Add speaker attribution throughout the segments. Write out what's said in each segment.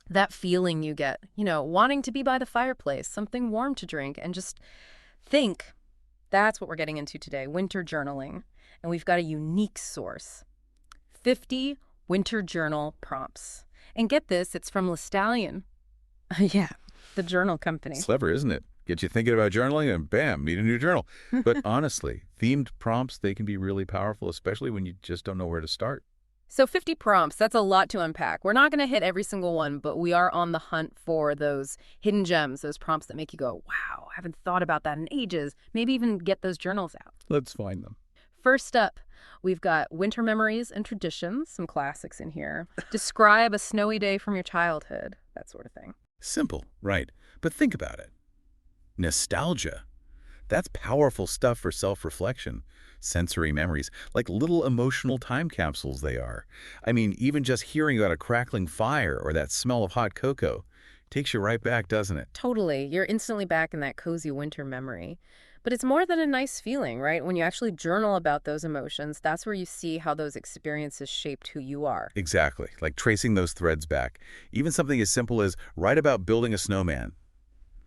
Speaker 1: That feeling you get, wanting to be by the fireplace, something warm to drink, and just think. That's what we're getting into today, winter journaling. And we've got a unique source, 50 winter journal prompts. And get this, it's from Lestallion. Yeah, the journal company.
Speaker 2: Clever, isn't it? Get you thinking about journaling and bam, need a new journal. But honestly, themed prompts, they can be really powerful, especially when you just don't know where to start.
Speaker 1: So 50 prompts, that's a lot to unpack. We're not going to hit every single one, but we are on the hunt for those hidden gems, those prompts that make you go, wow, I haven't thought about that in ages. Maybe even get those journals out.
Speaker 2: Let's find them.
Speaker 1: First up, we've got winter memories and traditions, some classics in here. Describe a snowy day from your childhood, that sort of thing.
Speaker 2: Simple, right? But think about it. Nostalgia. That's powerful stuff for self-reflection. Sensory memories, like little emotional time capsules they are. I mean, even just hearing about a crackling fire or that smell of hot cocoa takes you right back, doesn't it?
Speaker 1: Totally. You're instantly back in that cozy winter memory. But it's more than a nice feeling, right? When you actually journal about those emotions, that's where you see how those experiences shaped who you are.
Speaker 2: Exactly, like tracing those threads back. Even something as simple as write about building a snowman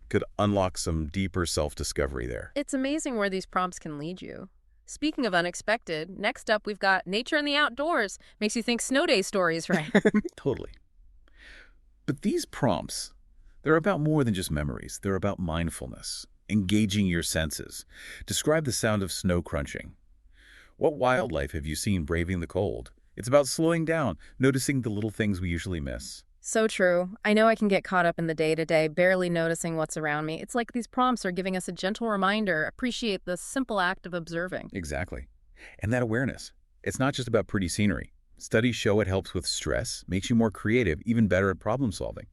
Speaker 2: could unlock some deeper self-discovery there.
Speaker 1: It's amazing where these prompts can lead you. Speaking of unexpected, next up we've got nature and the outdoors. Makes you think snow day stories, right?
Speaker 2: Totally. But these prompts, they're about more than just memories. They're about mindfulness, engaging your senses. Describe the sound of snow crunching. What wildlife have you seen braving the cold? It's about slowing down, noticing the little things we usually miss.
Speaker 1: So true. I know I can get caught up in the day-to-day, barely noticing what's around me. It's like these prompts are giving us a gentle reminder, appreciate the simple act of observing.
Speaker 2: Exactly. And that awareness, it's not just about pretty scenery. Studies show it helps with stress, makes you more creative, even better at problem solving.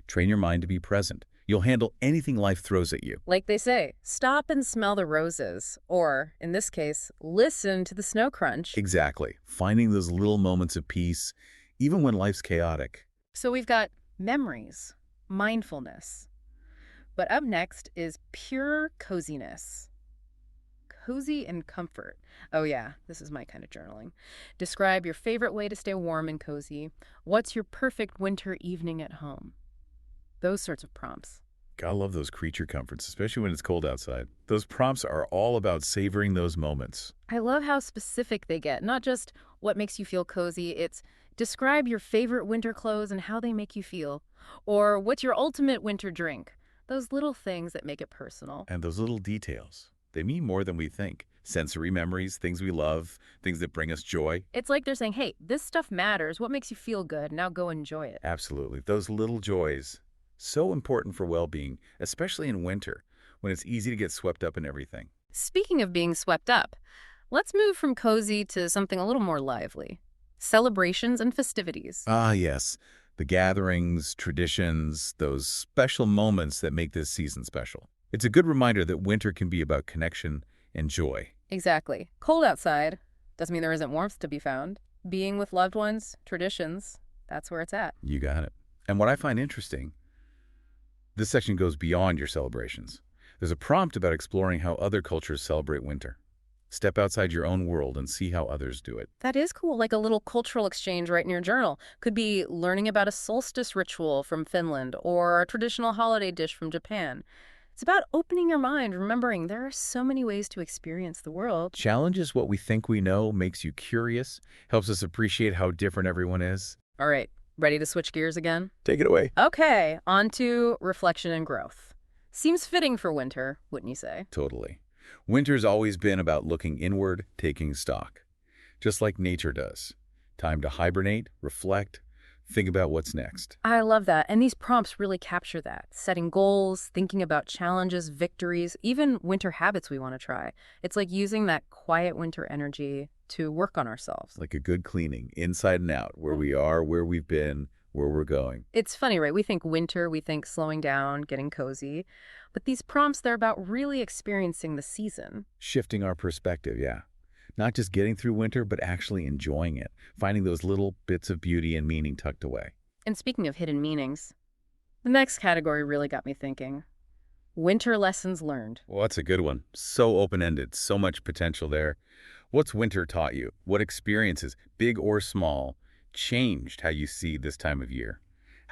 Speaker 2: Train your mind to be present. You'll handle anything life throws at you.
Speaker 1: Like they say, stop and smell the roses. Or, in this case, listen to the snow crunch.
Speaker 2: Exactly. Finding those little moments of peace, even when life's chaotic.
Speaker 1: So we've got memories, mindfulness. But up next is pure coziness. Cozy and comfort. Oh yeah, this is my kind of journaling. Describe your favorite way to stay warm and cozy. What's your perfect winter evening at home? Those sorts of prompts.
Speaker 2: Gotta love those creature comforts, especially when it's cold outside. Those prompts are all about savoring those moments.
Speaker 1: I love how specific they get. Not just what makes you feel cozy, it's describe your favorite winter clothes and how they make you feel. Or what's your ultimate winter drink? Those little things that make it personal.
Speaker 2: And those little details, they mean more than we think. Sensory memories, things we love, things that bring us joy.
Speaker 1: It's like they're saying, hey, this stuff matters. What makes you feel good? Now go enjoy it.
Speaker 2: Absolutely. Those little joys, so important for well-being, especially in winter, when it's easy to get swept up in everything.
Speaker 1: Speaking of being swept up, let's move from cozy to something a little more lively. Celebrations and festivities.
Speaker 2: Ah, yes. The gatherings, traditions, those special moments that make this season special. It's a good reminder that winter can be about connection and joy.
Speaker 1: Exactly. Cold outside doesn't mean there isn't warmth to be found. Being with loved ones, traditions, that's where it's at.
Speaker 2: You got it. And what I find interesting, this section goes beyond your celebrations. There's a prompt about exploring how other cultures celebrate winter. Step outside your own world and see how others do it.
Speaker 1: That is cool, like a little cultural exchange right in your journal. Could be learning about a solstice ritual from Finland or a traditional holiday dish from Japan. It's about opening your mind, remembering there are so many ways to experience the world.
Speaker 2: Challenges what we think we know, makes you curious, helps us appreciate how different everyone is.
Speaker 1: All right, ready to switch gears again?
Speaker 2: Take it away.
Speaker 1: Okay, on to reflection and growth. Seems fitting for winter, wouldn't you say?
Speaker 2: Totally. Winter's always been about looking inward, taking stock. Just like nature does. Time to hibernate, reflect, think about what's next.
Speaker 1: I love that. And these prompts really capture that. Setting goals, thinking about challenges, victories, even winter habits we want to try. It's like using that quiet winter energy to work on ourselves.
Speaker 2: Like a good cleaning, inside and out, where we are, where we've been, where we're going.
Speaker 1: It's funny, right? We think winter, we think slowing down, getting cozy. But these prompts, they're about really experiencing the season.
Speaker 2: Shifting our perspective, yeah. Not just getting through winter, but actually enjoying it. Finding those little bits of beauty and meaning tucked away.
Speaker 1: And speaking of hidden meanings, the next category really got me thinking. Winter lessons learned.
Speaker 2: Well, that's a good one. So open-ended, so much potential there. What's winter taught you? What experiences, big or small, changed how you see this time of year?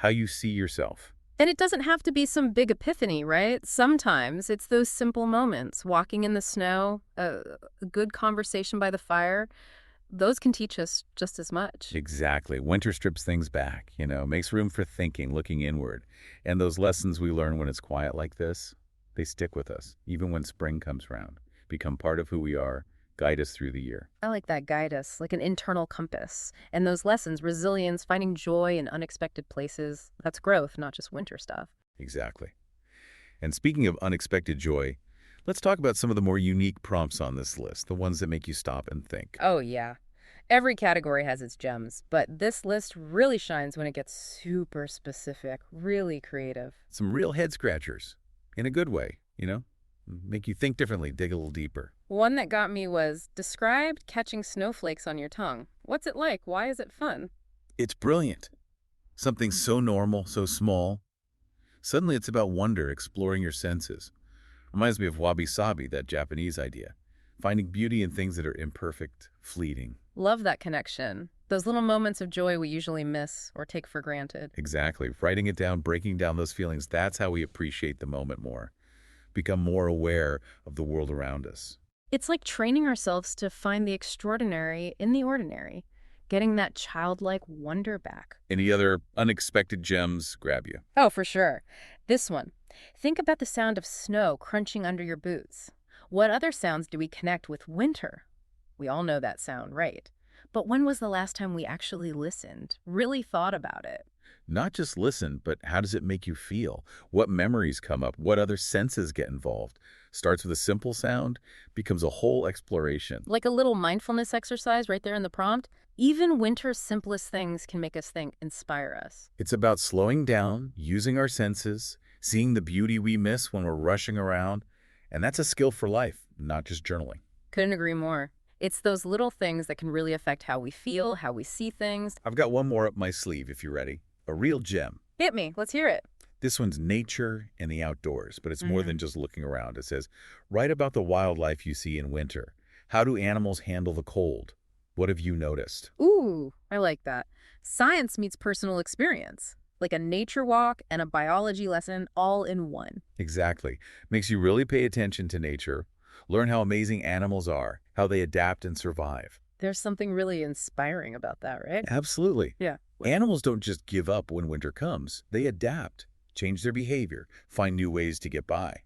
Speaker 2: how you see yourself.
Speaker 1: And it doesn't have to be some big epiphany, right? Sometimes it's those simple moments, walking in the snow, a good conversation by the fire. Those can teach us just as much.
Speaker 2: Exactly. Winter strips things back, makes room for thinking, looking inward. And those lessons we learn when it's quiet like this, they stick with us, even when spring comes around, become part of who we are, guide us through the year.
Speaker 1: I like that, guide us, like an internal compass. And those lessons, resilience, finding joy in unexpected places, that's growth, not just winter stuff.
Speaker 2: Exactly. And speaking of unexpected joy, let's talk about some of the more unique prompts on this list, the ones that make you stop and think.
Speaker 1: Oh, yeah. Every category has its gems, but this list really shines when it gets super specific, really creative.
Speaker 2: Some real head scratchers, in a good way, make you think differently, dig a little deeper.
Speaker 1: One that got me was, describe catching snowflakes on your tongue. What's it like? Why is it fun?
Speaker 2: It's brilliant. Something so normal, so small. Suddenly it's about wonder, exploring your senses. Reminds me of wabi-sabi, that Japanese idea. Finding beauty in things that are imperfect, fleeting.
Speaker 1: Love that connection. Those little moments of joy we usually miss or take for granted.
Speaker 2: Exactly. Writing it down, breaking down those feelings, that's how we appreciate the moment more. Become more aware of the world around us.
Speaker 1: It's like training ourselves to find the extraordinary in the ordinary, getting that childlike wonder back.
Speaker 2: Any other unexpected gems grab you?
Speaker 1: Oh, for sure. This one. Think about the sound of snow crunching under your boots. What other sounds do we connect with winter? We all know that sound, right? But when was the last time we actually listened, really thought about it?
Speaker 2: Not just listen, but how does it make you feel? What memories come up? What other senses get involved? Starts with a simple sound, becomes a whole exploration.
Speaker 1: Like a little mindfulness exercise right there in the prompt. Even winter's simplest things can make us think, inspire us.
Speaker 2: It's about slowing down, using our senses, seeing the beauty we miss when we're rushing around. And that's a skill for life, not just journaling.
Speaker 1: Couldn't agree more. It's those little things that can really affect how we feel, how we see things.
Speaker 2: I've got one more up my sleeve if you're ready. A real gem.
Speaker 1: Hit me. Let's hear it.
Speaker 2: This one's nature and the outdoors, but it's more than just looking around. It says, write about the wildlife you see in winter. How do animals handle the cold? What have you noticed?
Speaker 1: Ooh, I like that. Science meets personal experience, like a nature walk and a biology lesson all in one.
Speaker 2: Exactly. Makes you really pay attention to nature, learn how amazing animals are, how they adapt and survive.
Speaker 1: There's something really inspiring about that, right?
Speaker 2: Absolutely.
Speaker 1: Yeah.
Speaker 2: Animals don't just give up when winter comes. They adapt, change their behavior, find new ways to get by.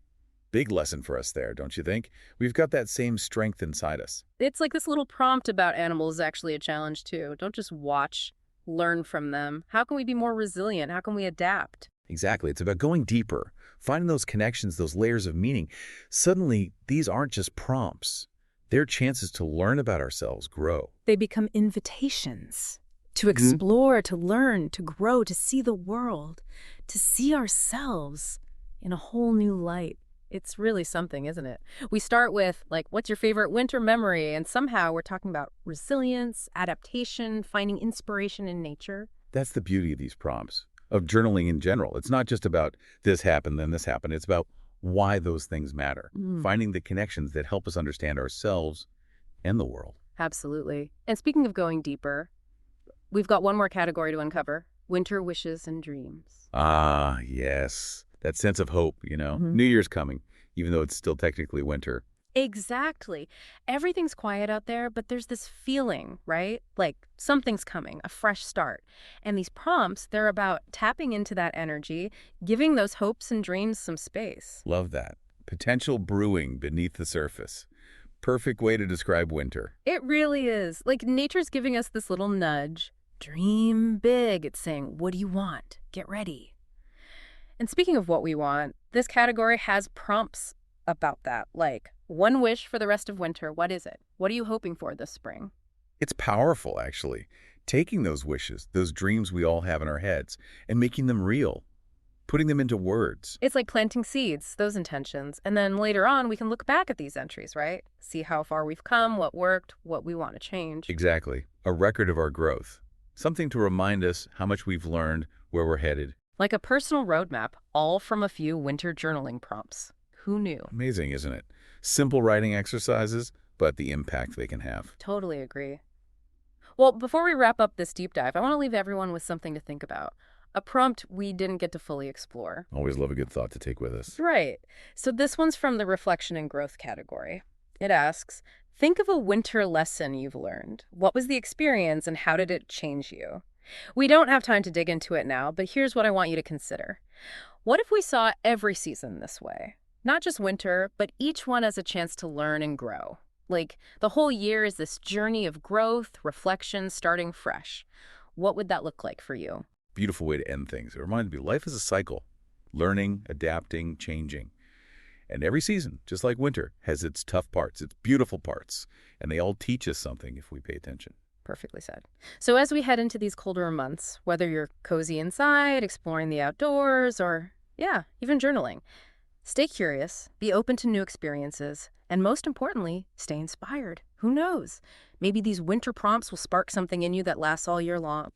Speaker 2: Big lesson for us there, don't you think? We've got that same strength inside us.
Speaker 1: It's like this little prompt about animals is actually a challenge too. Don't just watch, learn from them. How can we be more resilient? How can we adapt?
Speaker 2: Exactly. It's about going deeper, finding those connections, those layers of meaning. Suddenly, these aren't just prompts. They're chances to learn about ourselves, grow.
Speaker 1: They become invitations to explore, to learn, to grow, to see the world, to see ourselves in a whole new light. It's really something, isn't it? We start with, like, what's your favorite winter memory? And somehow we're talking about resilience, adaptation, finding inspiration in nature.
Speaker 2: That's the beauty of these prompts, of journaling in general. It's not just about this happened, then this happened. It's about why those things matter, finding the connections that help us understand ourselves and the world.
Speaker 1: Absolutely. And speaking of going deeper, we've got one more category to uncover: winter wishes and dreams.
Speaker 2: Ah, yes. That sense of hope, New Year's coming, even though it's still technically winter.
Speaker 1: Exactly. Everything's quiet out there, but there's this feeling, right? Like something's coming, a fresh start. And these prompts, they're about tapping into that energy, giving those hopes and dreams some space.
Speaker 2: Love that. Potential brewing beneath the surface. Perfect way to describe winter.
Speaker 1: It really is. Like nature's giving us this little nudge. Dream big. It's saying, what do you want? Get ready. And speaking of what we want, this category has prompts about that, like one wish for the rest of winter. What is it? What are you hoping for this spring?
Speaker 2: It's powerful, actually. Taking those wishes, those dreams we all have in our heads, and making them real, putting them into words.
Speaker 1: It's like planting seeds, those intentions. And then later on, we can look back at these entries, right? See how far we've come, what worked, what we want to change.
Speaker 2: Exactly. A record of our growth. Something to remind us how much we've learned, where we're headed.
Speaker 1: Like a personal roadmap, all from a few winter journaling prompts. Who knew?
Speaker 2: Amazing, isn't it? Simple writing exercises, but the impact they can have.
Speaker 1: Totally agree. Well, before we wrap up this deep dive, I want to leave everyone with something to think about. a prompt we didn't get to fully explore.
Speaker 2: Always love a good thought to take with us.
Speaker 1: Right. So this one's from the reflection and growth category. It asks, think of a winter lesson you've learned. What was the experience and how did it change you? We don't have time to dig into it now, but here's what I want you to consider. What if we saw every season this way? Not just winter, but each one as a chance to learn and grow. Like, the whole year is this journey of growth, reflection, starting fresh. What would that look like for you?
Speaker 2: Beautiful way to end things. It reminds me, life is a cycle. Learning, adapting, changing. And every season, just like winter, has its tough parts, its beautiful parts. And they all teach us something if we pay attention.
Speaker 1: Perfectly said. So as we head into these colder months, whether you're cozy inside, exploring the outdoors, or, yeah, even journaling, stay curious, be open to new experiences, and most importantly, stay inspired. Who knows? Maybe these winter prompts will spark something in you that lasts all year long.